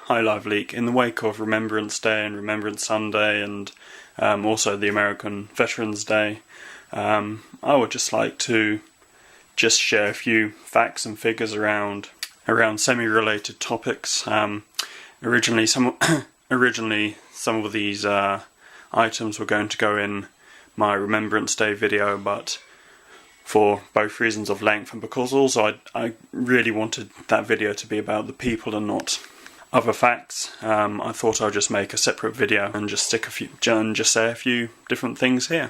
High Live Leak, in the wake of Remembrance Day and Remembrance Sunday and also the American Veterans Day, I would just like to share a few facts and figures around semi-related topics. Originally, some of these items were going to go in my Remembrance Day video, but for both reasons of length and because also I really wanted that video to be about the people and not other facts, I thought I'd just make a separate video and just say a few different things here.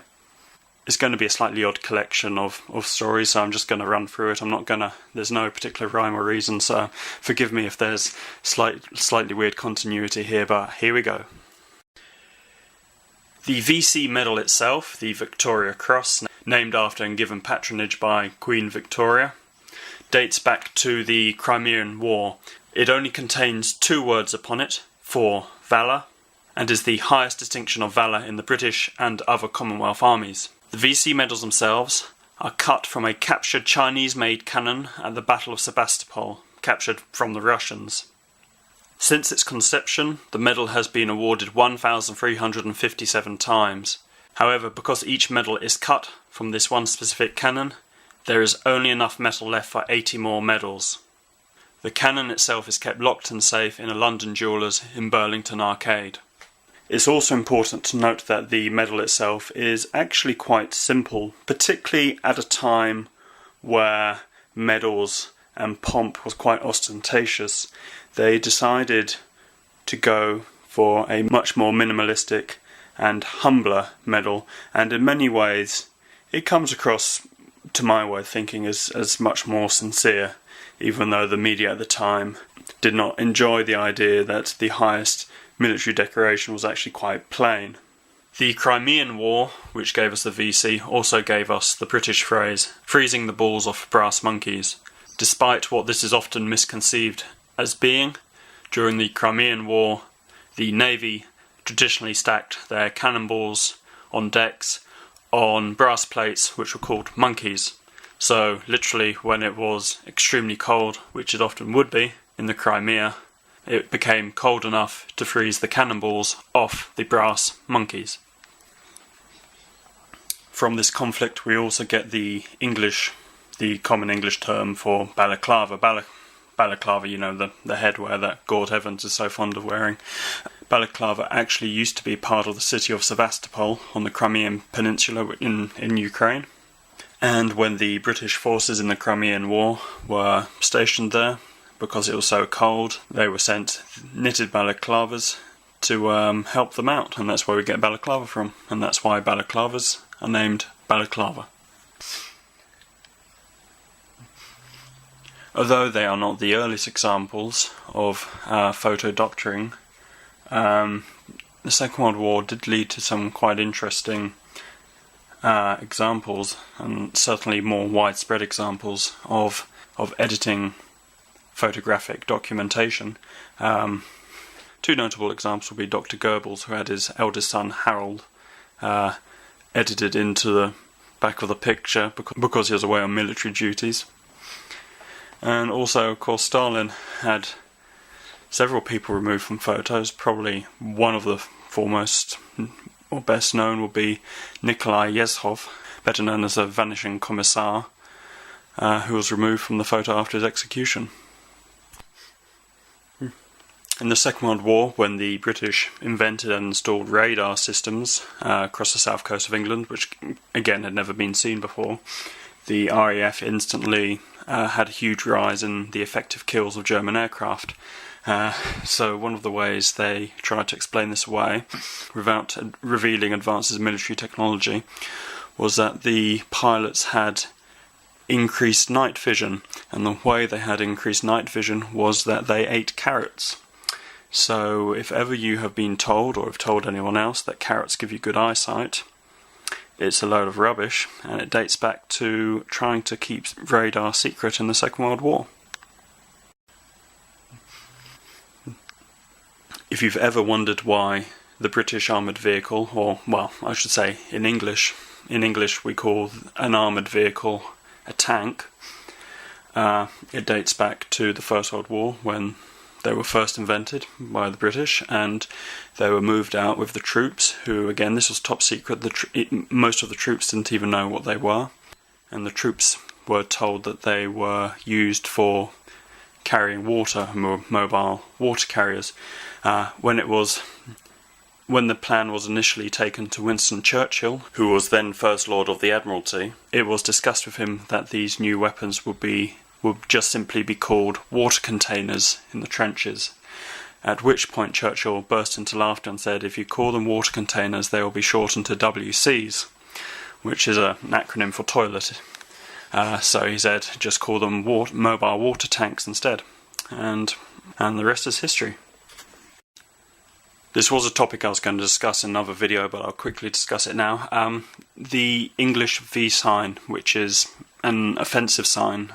It's going to be a slightly odd collection of stories, so I'm just going to run through it. There's no particular rhyme or reason, so forgive me if there's slightly weird continuity here, but here we go. The VC medal itself, the Victoria Cross, named after and given patronage by Queen Victoria, dates back to the Crimean War. It only contains 2 words upon it, for valour, and is the highest distinction of valour in the British and other Commonwealth armies. The VC medals themselves are cut from a captured Chinese-made cannon at the Battle of Sebastopol, captured from the Russians. Since its conception, the medal has been awarded 1,357 times. However, because each medal is cut from this one specific cannon, there is only enough metal left for 80 more medals. The cannon itself is kept locked and safe in a London jeweller's in Burlington Arcade. It's also important to note that the medal itself is actually quite simple, particularly at a time where medals and pomp was quite ostentatious. They decided to go for a much more minimalistic and humbler medal, and in many ways it comes across, to my way of thinking, as much more sincere, even though the media at the time did not enjoy the idea that the highest military decoration was actually quite plain. The Crimean War, which gave us the VC, also gave us the British phrase, freezing the balls off brass monkeys. Despite what this is often misconceived as being, during the Crimean War, the Navy traditionally stacked their cannonballs on decks on brass plates which were called monkeys. So literally when it was extremely cold, which it often would be in the Crimea, it became cold enough to freeze the cannonballs off the brass monkeys. From this conflict we also get the common English term for balaclava. Balaclava, you know, the headwear that Gord Evans is so fond of wearing. Balaclava actually used to be part of the city of Sevastopol on the Crimean Peninsula in Ukraine. And when the British forces in the Crimean War were stationed there, because it was so cold, they were sent knitted balaclavas to help them out, and that's where we get balaclava from, and that's why balaclavas are named balaclava. Although they are not the earliest examples of photo doctoring, the Second World War did lead to some quite interesting examples, and certainly more widespread examples of editing photographic documentation. 2 notable examples would be Dr. Goebbels, who had his eldest son Harold edited into the back of the picture because he was away on military duties. And also, of course, Stalin had several people removed from photos. Probably one of the foremost or best known would be Nikolai Yezhov, better known as the Vanishing Commissar, who was removed from the photo after his execution. In the Second World War, when the British invented and installed radar systems across the south coast of England, which again had never been seen before, the RAF instantly had a huge rise in the effective kills of German aircraft. So one of the ways they tried to explain this away, without revealing advances in military technology, was that the pilots had increased night vision, and the way they had increased night vision was that they ate carrots. So if ever you have been told, or have told anyone else, that carrots give you good eyesight, it's a load of rubbish, and it dates back to trying to keep radar secret in the Second World War. If you've ever wondered why the British armoured vehicle, or, well, I should say in English we call an armoured vehicle a tank, it dates back to the First World War, when They were first invented by the British, and they were moved out with the troops, who, again, this was top secret. Most of the troops didn't even know what they were, and the troops were told that they were used for carrying water, mobile water carriers. When the plan was initially taken to Winston Churchill, who was then First Lord of the Admiralty, it was discussed with him that these new weapons would just simply be called water containers in the trenches. At which point Churchill burst into laughter and said, if you call them water containers, they will be shortened to WCs, which is an acronym for toilet. So he said, just call them mobile water tanks instead. And the rest is history. This was a topic I was going to discuss in another video, but I'll quickly discuss it now. The English V sign, which is an offensive sign,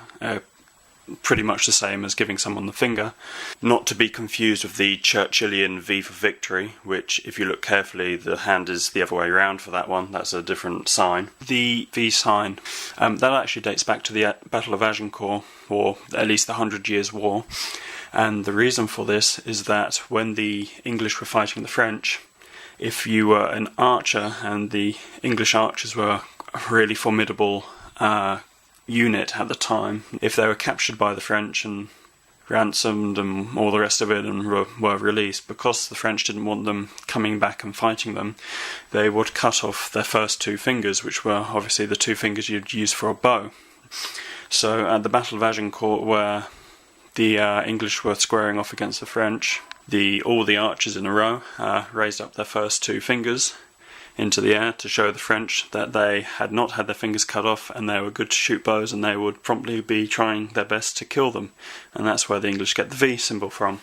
pretty much the same as giving someone the finger, not to be confused with the Churchillian V for victory, which, if you look carefully, the hand is the other way around for that one. That's a different sign. The V sign, that actually dates back to the Battle of Agincourt, or at least the 100 Years' War. And the reason for this is that when the English were fighting the French, if you were an archer, and the English archers were a really formidable unit at the time, if they were captured by the French and ransomed and all the rest of it and were released, because the French didn't want them coming back and fighting them, they would cut off their first two fingers, which were obviously the two fingers you'd use for a bow. So at the Battle of Agincourt, where the English were squaring off against the French, all the archers in a row raised up their first two fingers into the air to show the French that they had not had their fingers cut off and they were good to shoot bows, and they would promptly be trying their best to kill them. And that's where the English get the V symbol from.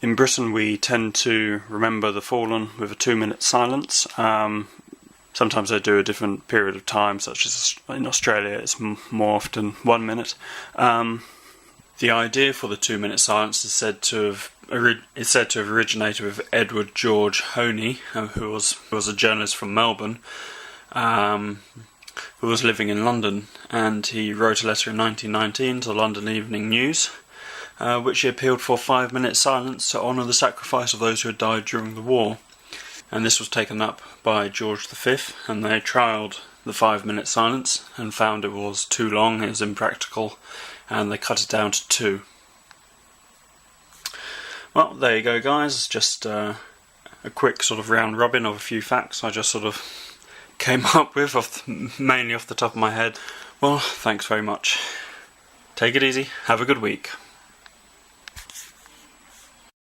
In Britain we tend to remember the fallen with a 2-minute silence. Sometimes they do a different period of time, such as in Australia it's more often 1 minute. The idea for the 2-minute silence is said to have originated with Edward George Honey, who was a journalist from Melbourne, who was living in London, and he wrote a letter in 1919 to the London Evening News, which he appealed for 5-minute silence to honour the sacrifice of those who had died during the war. And this was taken up by George V, and they trialled the 5-minute silence and found it was too long, it was impractical, and they cut it down to 2. Well, there you go, guys. Just a quick sort of round robin of a few facts I just sort of came up with, mainly off the top of my head. Well, thanks very much. Take it easy. Have a good week.